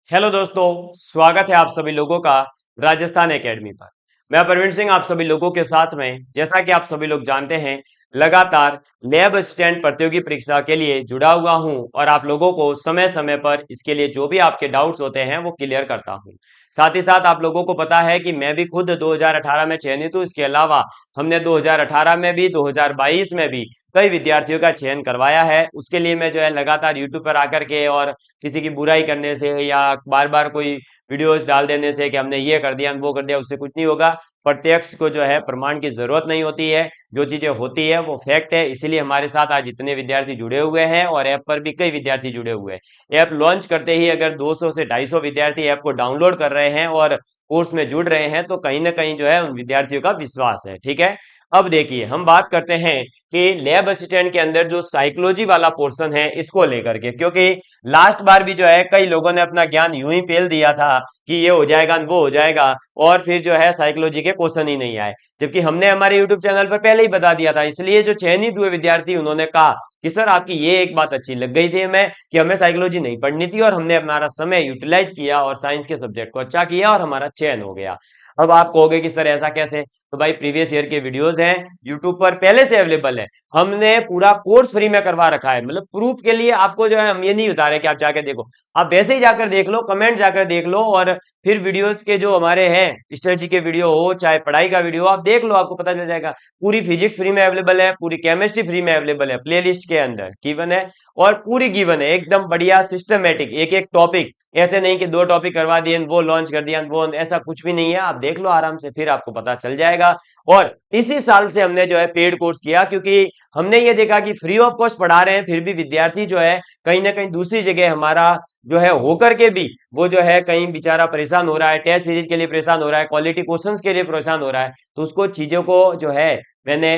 Hello दोस्तों, स्वागत है आप सभी लोगों का राजस्थान एकेडमी पर। मैं प्रवीण सिंह आप सभी लोगों के साथ में, जैसा कि आप सभी लोग जानते हैं, लगातार लैब असिस्टेंट प्रतियोगी परीक्षा के लिए जुड़ा हुआ हूं और आप लोगों को समय समय पर इसके लिए जो भी आपके डाउट्स होते हैं वो क्लियर करता हूं। साथ ही साथ आप लोगों को पता है कि मैं भी खुद 2018 में चयनित हूं। इसके अलावा हमने 2018 में भी 2022 में भी कई विद्यार्थियों का चयन करवाया है। उसके लिए मैं जो है लगातार यूट्यूब पर आकर के और किसी की बुराई करने से या बार बार कोई वीडियोस डाल देने से कि हमने ये कर दिया वो कर दिया, उससे कुछ नहीं होगा। प्रत्यक्ष को जो है प्रमाण की जरूरत नहीं होती है। जो चीजें होती है वो फैक्ट है। इसीलिए हमारे साथ आज इतने विद्यार्थी जुड़े हुए हैं और ऐप पर भी कई विद्यार्थी जुड़े हुए हैं। ऐप लॉन्च करते ही अगर 200 से 250 विद्यार्थी ऐप को डाउनलोड कर रहे हैं और कोर्स में जुड़ रहे हैं तो कहीं ना कहीं जो है उन विद्यार्थियों का विश्वास है। ठीक है, अब देखिए हम बात करते हैं कि लैब असिस्टेंट के अंदर जो साइकोलॉजी वाला पोर्शन है इसको लेकर के, क्योंकि लास्ट बार भी जो है कई लोगों ने अपना ज्ञान यूं ही फेल दिया था कि ये हो जाएगा वो हो जाएगा और फिर जो है साइकोलॉजी के क्वेश्चन ही नहीं आए, जबकि हमने हमारे यूट्यूब चैनल पर पहले ही बता दिया था। इसलिए जो चयनित हुए विद्यार्थी उन्होंने कहा कि सर आपकी ये एक बात अच्छी लग गई थी हमें कि हमें साइकोलॉजी नहीं पढ़नी थी और हमने हमारा समय यूटिलाइज किया और साइंस के सब्जेक्ट को अच्छा किया और हमारा चयन हो गया। अब आप कहोगे कि सर ऐसा कैसे, तो भाई प्रीवियस ईयर के वीडियोस हैं यूट्यूब पर पहले से अवेलेबल है। हमने पूरा कोर्स फ्री में करवा रखा है, मतलब प्रूफ के लिए आपको जो है हम ये नहीं बता रहे कि आप जाके देखो, आप वैसे ही जाकर देख लो, कमेंट जाकर देख लो और फिर वीडियोस के जो हमारे हैं स्ट्रेटजी के वीडियो हो चाहे पढ़ाई का वीडियो हो आप देख लो, आपको पता चल जाएगा। पूरी फिजिक्स फ्री में अवेलेबल है, पूरी केमिस्ट्री फ्री में अवेलेबल है, प्ले लिस्ट के अंदर गिवन है और पूरी गिवन है एकदम बढ़िया सिस्टमेटिक, एक एक टॉपिक। ऐसे नहीं कि दो टॉपिक करवा दिए वो लॉन्च कर दिया, वो ऐसा कुछ भी नहीं है। आप देख लो आराम से, फिर आपको पता चल जाएगा। और इसी साल से हमने जो है पेड कोर्स किया, क्योंकि हमने ये देखा कि फ्री ऑफ कॉस्ट पढ़ा रहे हैं फिर भी विद्यार्थी जो है कहीं ना कहीं दूसरी जगह हमारा जो है होकर के भी वो जो है कहीं बेचारा परेशान हो रहा है, टेस्ट सीरीज के लिए परेशान हो रहा है, क्वालिटी क्वेश्चंस के लिए परेशान हो रहा है। तो उसको चीजों को जो है मैंने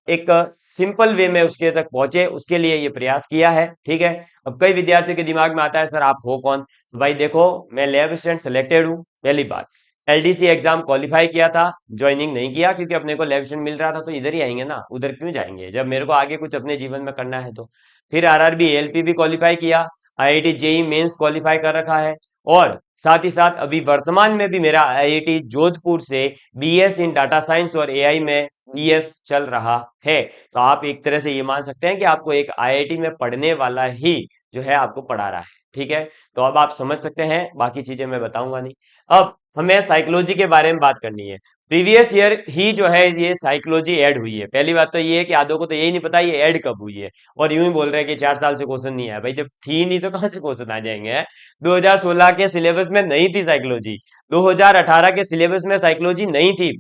एक सिंपल वे में उसके तक पहुंचे उसके लिए ये प्रयास किया है। ठीक है, अब कई विद्यार्थियों के दिमाग में आता है सर आप हो कौन। भाई देखो, मैं लैब असिस्टेंट सिलेक्टेड हूँ, पहली बात। एलडीसी एग्जाम क्वालिफाई किया था, ज्वाइनिंग नहीं किया क्योंकि अपने को लैब असिस्टेंट मिल रहा था तो इधर ही आएंगे ना, उधर क्यों जाएंगे जब मेरे को आगे कुछ अपने जीवन में करना है तो। फिर आरआरबी एलपी भी क्वालिफाई किया, आईआईटी जेई मेंस क्वालिफाई कर रखा है और साथ ही साथ अभी वर्तमान में भी मेरा आईआईटी जोधपुर से बीएस इन डाटा साइंस और एआई में बीएस चल रहा है। तो आप एक तरह से ये मान सकते हैं कि आपको एक आईआईटी में पढ़ने वाला ही जो है आपको पढ़ा रहा है। ठीक है, तो अब आप समझ सकते हैं, बाकी चीजें मैं बताऊंगा नहीं। अब हमें साइकोलॉजी के बारे में बात करनी है। प्रीवियस ईयर ही जो है ये साइकोलॉजी ऐड हुई है। पहली बात तो ये है कि आधों को तो यही नहीं पता ये ऐड कब हुई है और यूं ही बोल रहे हैं कि 4 साल से क्वेश्चन नहीं आया। भाई जब थी नहीं तो कहां से क्वेश्चन आ जाएंगे। 2016 के सिलेबस में नहीं थी साइकोलॉजी, 2018 के सिलेबस में साइकोलॉजी नहीं थी।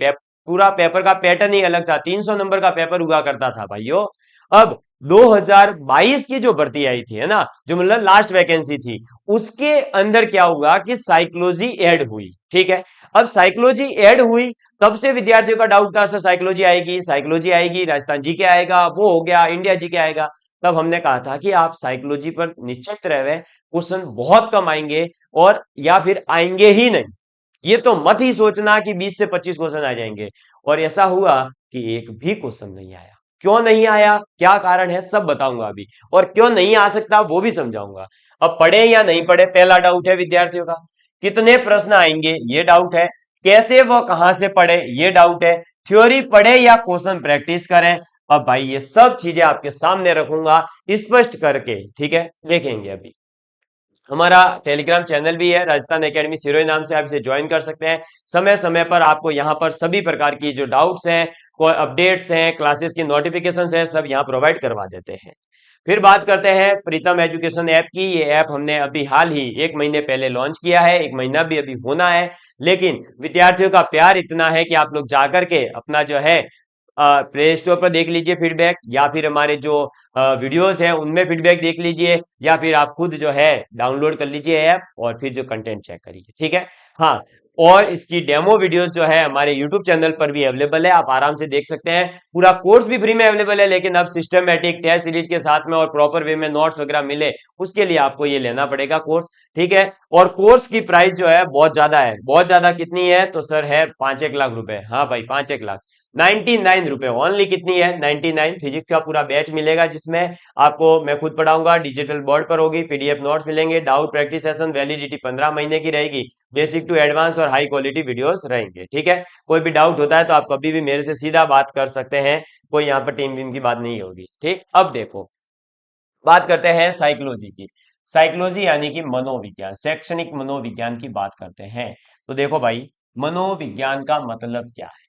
पूरा पेपर का पैटर्न ही अलग था, 300 नंबर का पेपर हुआ करता था भाइयों। अब 2022 की जो भर्ती आई थी है ना, जो मतलब लास्ट वैकेंसी थी, उसके अंदर क्या हुआ कि साइकोलॉजी ऐड हुई। ठीक है, अब साइकोलॉजी ऐड हुई तब से विद्यार्थियों का डाउट था सर साइकोलॉजी आएगी, साइकोलॉजी आएगी, राजस्थान जी के आएगा, वो हो गया इंडिया जी के आएगा। तब हमने कहा था कि आप साइकोलॉजी पर निश्चित रहे, क्वेश्चन बहुत कम आएंगे और या फिर आएंगे ही नहीं। ये तो मत ही सोचना कि 20 से 25 क्वेश्चन आ जाएंगे। और ऐसा हुआ कि एक भी क्वेश्चन नहीं आया। क्यों नहीं आया, क्या कारण है, सब बताऊंगा अभी, और क्यों नहीं आ सकता वो भी समझाऊंगा। अब पढ़े या नहीं पढ़े पहला डाउट है विद्यार्थियों का, कितने प्रश्न आएंगे ये डाउट है, कैसे वो कहां से पढ़े ये डाउट है, थ्योरी पढ़े या क्वेश्चन प्रैक्टिस करें। अब भाई ये सब चीजें आपके सामने रखूंगा स्पष्ट करके। ठीक है, देखेंगे अभी। हमारा टेलीग्राम चैनल भी है राजस्थान एकेडमी सिरोही नाम से, आप इसे ज्वाइन कर सकते हैं। समय समय पर आपको यहाँ पर सभी प्रकार की जो डाउट्स हैं, कोई अपडेट्स हैं, क्लासेस की नोटिफिकेशन है, सब यहाँ प्रोवाइड करवा देते हैं। फिर बात करते हैं प्रीतम एजुकेशन ऐप की। ये ऐप हमने अभी हाल ही 1 महीने पहले लॉन्च किया है, 1 महीना भी अभी होना है, लेकिन विद्यार्थियों का प्यार इतना है कि आप लोग जाकर के अपना जो है प्ले स्टोर पर देख लीजिए फीडबैक, या फिर हमारे जो वीडियोस हैं उनमें फीडबैक देख लीजिए, या फिर आप खुद जो है डाउनलोड कर लीजिए ऐप और फिर जो कंटेंट चेक करिए। ठीक है, हाँ, और इसकी डेमो वीडियोस जो है हमारे यूट्यूब चैनल पर भी अवेलेबल है, आप आराम से देख सकते हैं। पूरा कोर्स भी फ्री में अवेलेबल है, लेकिन अब सिस्टमेटिक टेस्ट सीरीज के साथ में और प्रॉपर वे में नोट्स वगैरह मिले उसके लिए आपको ये लेना पड़ेगा कोर्स। ठीक है, और कोर्स की प्राइस जो है बहुत ज्यादा है। बहुत ज्यादा कितनी है तो सर है 5-1 लाख रुपए। हाँ भाई 5-1 लाख। ₹99 ओनली। कितनी है? 99। फिजिक्स का पूरा बैच मिलेगा जिसमें आपको मैं खुद पढ़ाऊंगा, डिजिटल बोर्ड पर होगी, पीडीएफ नोट्स मिलेंगे, डाउट प्रैक्टिस सेशन, वैलिडिटी 15 महीने की रहेगी, बेसिक टू एडवांस और हाई क्वालिटी वीडियोस रहेंगे। ठीक है, कोई भी डाउट होता है तो आप कभी भी मेरे से सीधा बात कर सकते हैं, कोई यहाँ पर टीम वीम की बात नहीं होगी। ठीक, अब देखो बात करते हैं साइकोलॉजी की। साइकोलॉजी यानी कि मनोविज्ञान, शैक्षणिक मनोविज्ञान की बात करते हैं। तो देखो भाई, मनोविज्ञान का मतलब क्या है?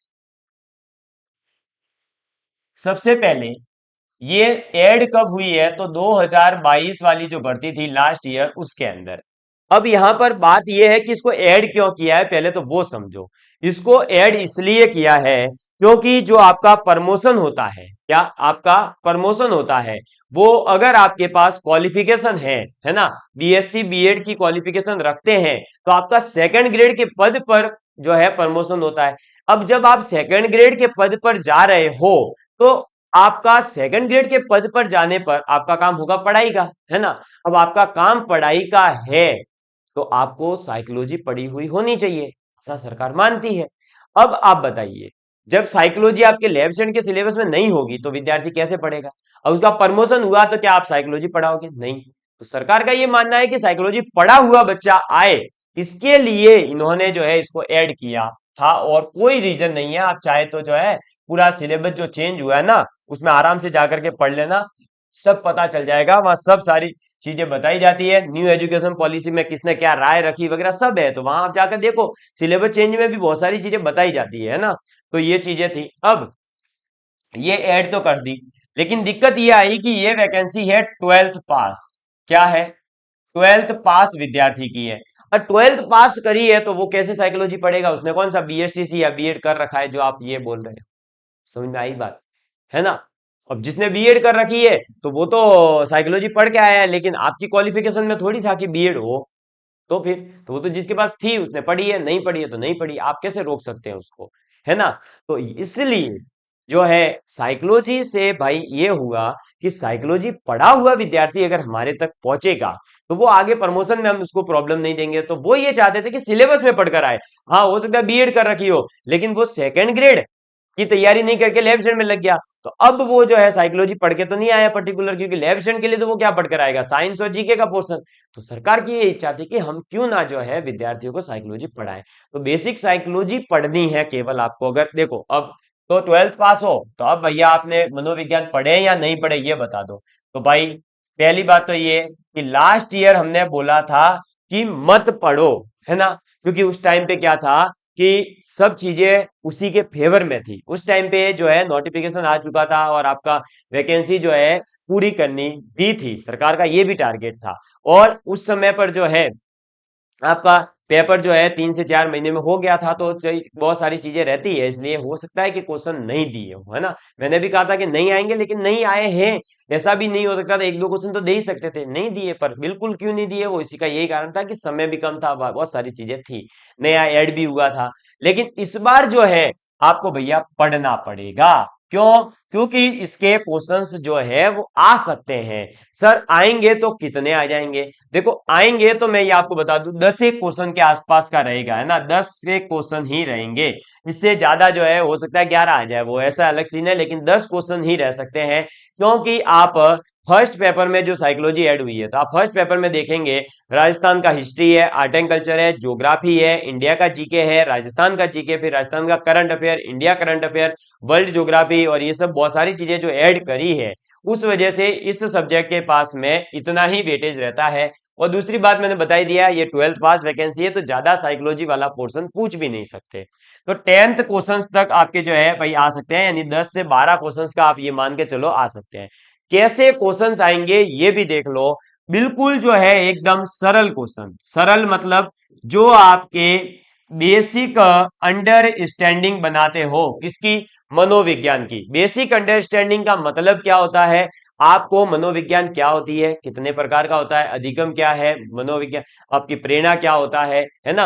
सबसे पहले ये ऐड कब हुई है? तो 2022 वाली जो भर्ती थी लास्ट ईयर, उसके अंदर। अब यहां पर बात यह है कि इसको ऐड क्यों किया है, पहले तो वो समझो। इसको ऐड इसलिए किया है क्योंकि जो आपका प्रमोशन होता है, क्या आपका प्रमोशन होता है, वो अगर आपके पास क्वालिफिकेशन है ना, बीएससी बीएड की क्वालिफिकेशन रखते हैं, तो आपका सेकंड ग्रेड के पद पर जो है प्रमोशन होता है। अब जब आप सेकंड ग्रेड के पद पर जा रहे हो, तो आपका सेकंड ग्रेड के पद पर जाने पर आपका काम होगा पढ़ाई का, है ना। अब आपका काम पढ़ाई का है तो आपको साइकोलॉजी पढ़ी हुई होनी चाहिए, ऐसा सरकार मानती है। अब आप बताइए, जब साइकोलॉजी आपके 11th के सिलेबस में नहीं होगी तो विद्यार्थी कैसे पढ़ेगा? और उसका प्रमोशन हुआ तो क्या आप साइकोलॉजी पढ़ाओगे? नहीं। तो सरकार का यह मानना है कि साइकोलॉजी पढ़ा हुआ बच्चा आए, इसके लिए इन्होंने जो है इसको ऐड किया था, और कोई रीजन नहीं है। आप चाहे तो जो है पूरा सिलेबस जो चेंज हुआ है ना, उसमें आराम से जाकर के पढ़ लेना, सब पता चल जाएगा। वहां सब सारी चीजें बताई जाती है, न्यू एजुकेशन पॉलिसी में किसने क्या राय रखी वगैरह सब है, तो वहां आप जाकर देखो, सिलेबस चेंज में भी बहुत सारी चीजें बताई जाती है ना। तो ये चीजें थी। अब ये ऐड तो कर दी, लेकिन दिक्कत ये आई कि ये वैकेंसी है 12th पास। क्या है? 12th पास विद्यार्थी की है। और 12th पास करी है तो वो कैसे साइकोलॉजी पढ़ेगा? उसने कौन सा बीएसटीसी या बीएड कर रखा है जो आप ये बोल रहे हो? समझ में आई बात, है ना। अब जिसने बीएड कर रखी है तो वो तो साइकोलॉजी पढ़ के आया है, लेकिन आपकी क्वालिफिकेशन में थोड़ी था कि बीएड हो। तो फिर तो वो तो जिसके पास थी उसने पढ़ी है, नहीं पढ़ी है तो नहीं पढ़ी, आप कैसे रोक सकते हैं उसको, है ना। तो इसलिए जो है साइकोलॉजी से भाई ये हुआ कि साइकोलॉजी पढ़ा हुआ विद्यार्थी अगर हमारे तक पहुंचेगा तो वो आगे प्रमोशन में हम उसको प्रॉब्लम नहीं देंगे। तो वो ये चाहते थे कि सिलेबस में पढ़कर आए। हाँ, हो सकता है बीएड कर रखी हो, लेकिन वो सेकंड ग्रेड की तैयारी नहीं करके लैब स्टूडेंट में लग गया, तो अब वो जो है साइकोलॉजी पढ़ के तो नहीं आया पर्टिकुलर, क्योंकि लैब स्टूडेंट के लिए तो वो क्या पढ़कर आएगा? साइंस और जीके का पोर्शन। तो सरकार की ये इच्छा थी कि हम क्यों ना जो है विद्यार्थियों को साइकोलॉजी पढ़ाएं। तो बेसिक साइकोलॉजी पढ़नी है केवल आपको। अगर देखो अब तो 12th पास हो तो अब भैया आपने मनोविज्ञान पढ़े या नहीं पढ़े ये बता दो। तो भाई पहली बात तो ये कि लास्ट ईयर हमने बोला था कि मत पढ़ो, है ना, क्योंकि उस टाइम पे क्या था कि सब चीजें उसी के फेवर में थी। उस टाइम पे जो है नोटिफिकेशन आ चुका था और आपका वैकेंसी जो है पूरी करनी भी थी, सरकार का ये भी टारगेट था। और उस समय पर जो है आपका पेपर जो है 3 से 4 महीने में हो गया था, तो बहुत सारी चीजें रहती है, इसलिए हो सकता है कि क्वेश्चन नहीं दिए हो, है ना। मैंने भी कहा था कि नहीं आएंगे, लेकिन नहीं आए हैं। ऐसा भी नहीं हो सकता था, 1-2 क्वेश्चन तो दे ही सकते थे, नहीं दिए। पर बिल्कुल क्यों नहीं दिए? वो इसी का यही कारण था कि समय भी कम था, बहुत सारी चीजें थी, नया ऐड भी हुआ था। लेकिन इस बार जो है आपको भैया पढ़ना पड़ेगा। क्यों? क्योंकि इसके क्वेश्चंस जो है वो आ सकते हैं। सर आएंगे तो कितने आ जाएंगे? देखो आएंगे तो मैं ये आपको बता दूं 10 एक क्वेश्चन के आसपास का रहेगा, है ना, 10 एक क्वेश्चन ही रहेंगे। इससे ज्यादा जो है हो सकता है 11 आ जाए, वो ऐसा अलग सीन है, लेकिन 10 क्वेश्चन ही रह सकते हैं। क्योंकि आप फर्स्ट पेपर में जो साइकोलॉजी ऐड हुई है, तो आप फर्स्ट पेपर में देखेंगे राजस्थान का हिस्ट्री है, आर्ट एंड कल्चर है, ज्योग्राफी है, इंडिया का जीके है, राजस्थान का जीके, फिर राजस्थान का current affair, India current affair, world geography, और ये सब बहुत सारी चीजें जो ऐड करी है, उस वजह से इस सब्जेक्ट के पास में इतना ही वेटेज रहता है। और दूसरी बात मैंने बताई दिया, ये 12th पास वैकेंसी है, तो ज्यादा साइकोलॉजी वाला पोर्शन पूछ भी नहीं सकते। तो 10th क्वेश्चंस तक आपके जो है भाई आ सकते हैं, यानी 10 से 12 क्वेश्चंस का आप ये मान के चलो आ सकते हैं। कैसे क्वेश्चंस आएंगे ये भी देख लो। बिल्कुल जो है एकदम सरल क्वेश्चन, सरल मतलब जो आपके बेसिक अंडरस्टैंडिंग बनाते हो, किसकी? मनोविज्ञान की। बेसिक अंडरस्टैंडिंग का मतलब क्या होता है? आपको मनोविज्ञान क्या होती है, कितने प्रकार का होता है, अधिगम क्या है मनोविज्ञान, आपकी प्रेरणा क्या होता है ना,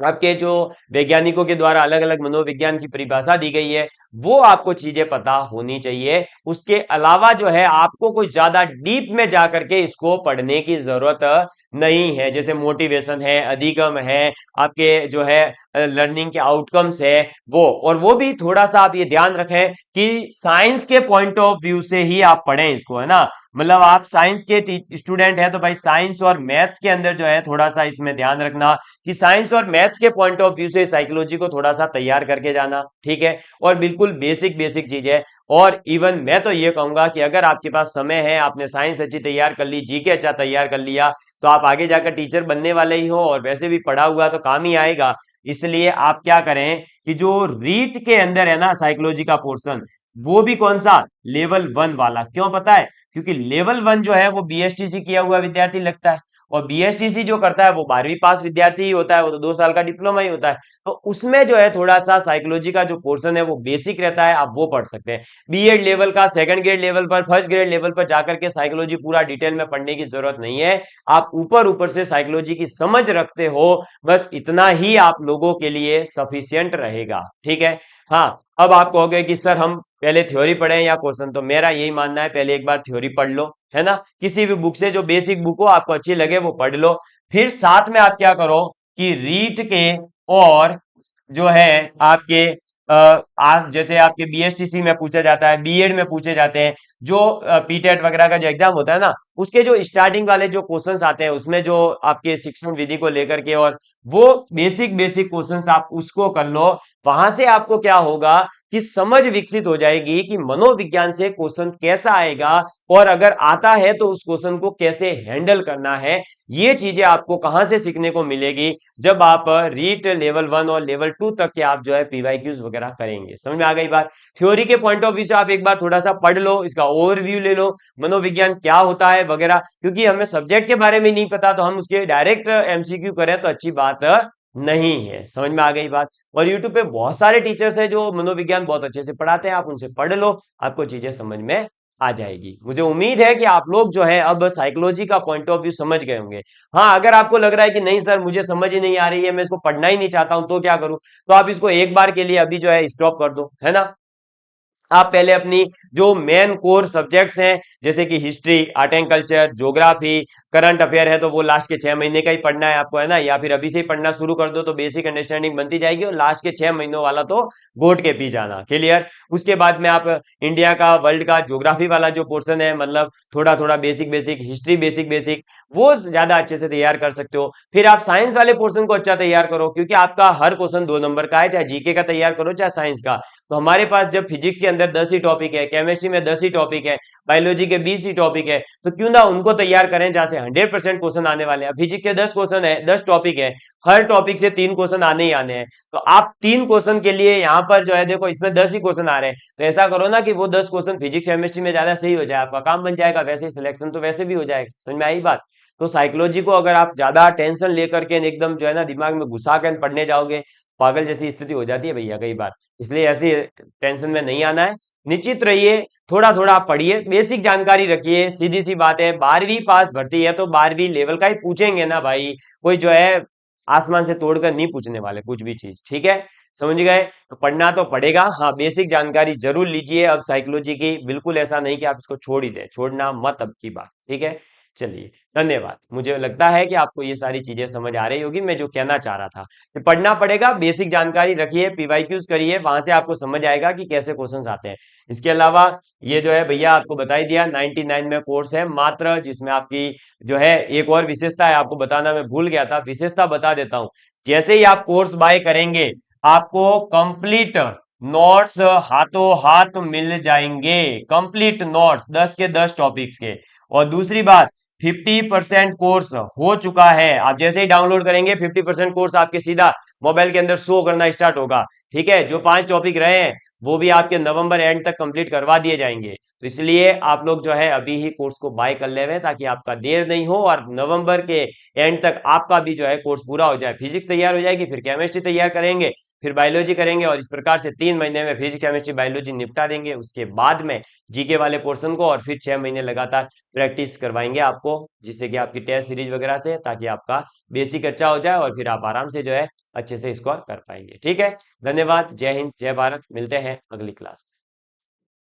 आपके जो वैज्ञानिकों के द्वारा अलग अलग मनोविज्ञान की परिभाषा दी गई है वो आपको चीजें पता होनी चाहिए। उसके अलावा जो है आपको कोई ज्यादा डीप में जा करके इसको पढ़ने की जरूरत नहीं है। जैसे मोटिवेशन है, अधिगम है, आपके जो है लर्निंग के आउटकम्स है वो, और वो भी थोड़ा सा आप ये ध्यान रखें कि साइंस के पॉइंट ऑफ व्यू से ही आप पढ़ें इसको, है ना। मतलब आप साइंस के स्टूडेंट हैं तो भाई साइंस और मैथ्स के अंदर जो है थोड़ा सा इसमें ध्यान रखना कि साइंस और मैथ्स के पॉइंट ऑफ व्यू से साइकोलॉजी को थोड़ा सा तैयार करके जाना, ठीक है। और बिल्कुल बेसिक बेसिक चीज है। और इवन मैं तो ये कहूंगा कि अगर आपके पास समय है, आपने साइंस अच्छी तैयार कर ली, जीके अच्छा तैयार कर लिया, तो आप आगे जाकर टीचर बनने वाले ही हो, और वैसे भी पढ़ा हुआ तो काम ही आएगा। इसलिए आप क्या करें कि जो रीट के अंदर है ना साइकोलॉजी का पोर्शन, वो भी कौन सा, लेवल 1 वाला। क्यों पता है? क्योंकि लेवल 1 जो है वो बीएसटीसी किया हुआ विद्यार्थी लगता है, और बीएसटीसी जो करता है वो 12वीं पास विद्यार्थी ही होता है, वो तो 2 साल का डिप्लोमा ही होता है। तो उसमें जो है थोड़ा सा साइकोलॉजी का जो पोर्शन है वो बेसिक रहता है, आप वो पढ़ सकते हैं। बीएड लेवल का सेकंड ग्रेड लेवल पर, फर्स्ट ग्रेड लेवल पर जाकर के साइकोलॉजी पूरा डिटेल में पढ़ने की जरूरत नहीं है। आप ऊपर ऊपर से साइकोलॉजी की समझ रखते हो, बस इतना ही आप लोगों के लिए सफिशियंट रहेगा, ठीक है। हाँ, अब आप कहोगे कि सर हम पहले थ्योरी पढ़ें या क्वेश्चन, तो मेरा यही मानना है पहले एक बार थ्योरी पढ़ लो, है ना। किसी भी बुक से जो बेसिक बुक हो आपको अच्छी लगे वो पढ़ लो। फिर साथ में आप क्या करो कि रीट के और जो है आपके आज जैसे आपके बीएसटीसी में पूछा जाता है, बीएड में पूछे जाते हैं, जो पीटेट वगैरह का जो एग्जाम होता है ना, उसके जो स्टार्टिंग वाले जो क्वेश्चंस आते हैं उसमें जो आपके शिक्षण विधि को लेकर के, और वो बेसिक बेसिक क्वेश्चंस आप उसको कर लो। वहां से आपको क्या होगा कि समझ विकसित हो जाएगी कि मनोविज्ञान से क्वेश्चन कैसा आएगा, और अगर आता है तो उस क्वेश्चन को कैसे हैंडल करना है। ये चीजें आपको कहां से सीखने को मिलेगी, जब आप रीट लेवल 1 और लेवल 2 तक के आप जो है पीवाईक्यूज वगैरह करेंगे। समझ में आ गई बात? थ्योरी के पॉइंट ऑफ व्यू से आप एक बार थोड़ा सा पढ़ लो, इसका ओवरव्यू ले लो, मनोविज्ञान क्या होता है वगैरह। क्योंकि हमें सब्जेक्ट के बारे में नहीं पता तो हम उसके डायरेक्ट एमसीक्यू करें तो अच्छी बात नहीं है। समझ में आ गई बात? और यूट्यूब पे बहुत सारे टीचर्स हैं जो मनोविज्ञान बहुत अच्छे से पढ़ाते हैं, आप उनसे पढ़ लो, आपको चीजें समझ में आ जाएगी। मुझे उम्मीद है कि आप लोग जो है अब साइकोलॉजी का पॉइंट ऑफ व्यू समझ गए होंगे। हाँ, अगर आपको लग रहा है कि नहीं सर मुझे समझ ही नहीं आ रही है, मैं इसको पढ़ना ही नहीं चाहता हूं, तो क्या करूं, तो आप इसको एक बार के लिए अभी जो है स्टॉप कर दो, है ना। आप पहले अपनी जो मेन कोर सब्जेक्ट्स हैं, जैसे कि history, art and culture, geography, current affair है तो वो लास्ट के 6 महीने का ही पढ़ना है आपको, है ना। या फिर अभी से ही पढ़ना शुरू कर दो तो बेसिक अंडरस्टैंडिंग बनती जाएगी, और लास्ट के 6 महीनों वाला तो घोट के पी जाना, क्लियर। उसके बाद में आप इंडिया का, वर्ल्ड का ज्योग्राफी वाला जो पोर्शन है, मतलब थोड़ा थोड़ा basic basic, history basic basic, वो ज्यादा अच्छे से तैयार कर सकते हो। फिर आप साइंस वाले पोर्शन को अच्छा तैयार करो, क्योंकि आपका हर क्वेश्चन 2 नंबर का है, चाहे जीके का तैयार करो चाहे साइंस का। तो हमारे पास जब फिजिक्स के अंदर 10 ही टॉपिक है, केमिस्ट्री में 10 ही टॉपिक है, बायोलॉजी के 20 ही टॉपिक है, तो क्यों ना उनको तैयार करें जहां से 100% क्वेश्चन आने वाले हैं। फिजिक्स के 10 क्वेश्चन है, 10 टॉपिक है, हर टॉपिक से 3 क्वेश्चन आने ही आने हैं। तो आप 3 क्वेश्चन के लिए यहाँ पर जो है देखो इसमें 10 ही क्वेश्चन आ रहे हैं, तो ऐसा करो ना कि वो 10 क्वेश्चन फिजिक्स केमिस्ट्री में ज्यादा सही हो जाए, आपका काम बन जाएगा, वैसे ही सिलेक्शन तो वैसे भी हो जाएगा। समझ में आई बात? तो साइकोलॉजी को अगर आप ज्यादा टेंशन लेकर के एकदम जो है ना दिमाग में घुसा कर पढ़ने जाओगे, पागल जैसी स्थिति हो जाती है भैया कई बार। इसलिए ऐसी टेंशन में नहीं आना है, निश्चित रहिए, थोड़ा थोड़ा आप पढ़िए, बेसिक जानकारी रखिए। सीधी सी बात है, 12वीं पास भर्ती है तो 12वीं लेवल का ही पूछेंगे ना भाई, कोई जो है आसमान से तोड़कर नहीं पूछने वाले कुछ भी चीज, ठीक है। समझ गए? तो पढ़ना तो पड़ेगा, हाँ बेसिक जानकारी जरूर लीजिए अब साइकोलॉजी की, बिल्कुल ऐसा नहीं कि आप इसको छोड़ ही दें, छोड़ना मत अब की बात, ठीक है। चलिए, धन्यवाद। मुझे लगता है कि आपको ये सारी चीजें समझ आ रही होगी, मैं जो कहना चाह रहा था कि पढ़ना पड़ेगा, बेसिक जानकारी रखिए, पीवाईक्यूज करिए, वहां से आपको समझ आएगा कि कैसे क्वेश्चंस आते हैं। इसके अलावा ये जो है भैया आपको बता ही दिया, 99 में कोर्स है मात्र, जिसमें आपकी जो है एक और विशेषता है, आपको बताना मैं भूल गया था, विशेषता बता देता हूं। जैसे ही आप कोर्स बाय करेंगे आपको कंप्लीट नोट्स हाथों हाथ मिल जाएंगे, कंप्लीट नोट्स 10 के 10 टॉपिक्स के। और दूसरी बात, 50% कोर्स हो चुका है, आप जैसे ही डाउनलोड करेंगे 50% कोर्स आपके सीधा मोबाइल के अंदर शो करना स्टार्ट होगा, ठीक है। जो 5 टॉपिक रहे हैं वो भी आपके नवंबर एंड तक कंप्लीट करवा दिए जाएंगे। तो इसलिए आप लोग जो है अभी ही कोर्स को बाय कर ले, ताकि आपका देर नहीं हो, और नवंबर के एंड तक आपका भी जो है कोर्स पूरा हो जाए। फिजिक्स तैयार हो जाएगी, फिर केमिस्ट्री तैयार करेंगे, फिर बायोलॉजी करेंगे और इस प्रकार से 3 महीने में फिजिक्स केमिस्ट्री बायोलॉजी निपटा देंगे। उसके बाद में जीके वाले पोर्शन को और फिर 6 महीने लगातार प्रैक्टिस करवाएंगे आपको, जिससे कि आपकी टेस्ट सीरीज वगैरह से, ताकि आपका बेसिक अच्छा हो जाए और फिर आप आराम से जो है अच्छे से स्कोर कर पाएंगे। ठीक है, धन्यवाद, जय हिंद, जय भारत, मिलते हैं अगली क्लास।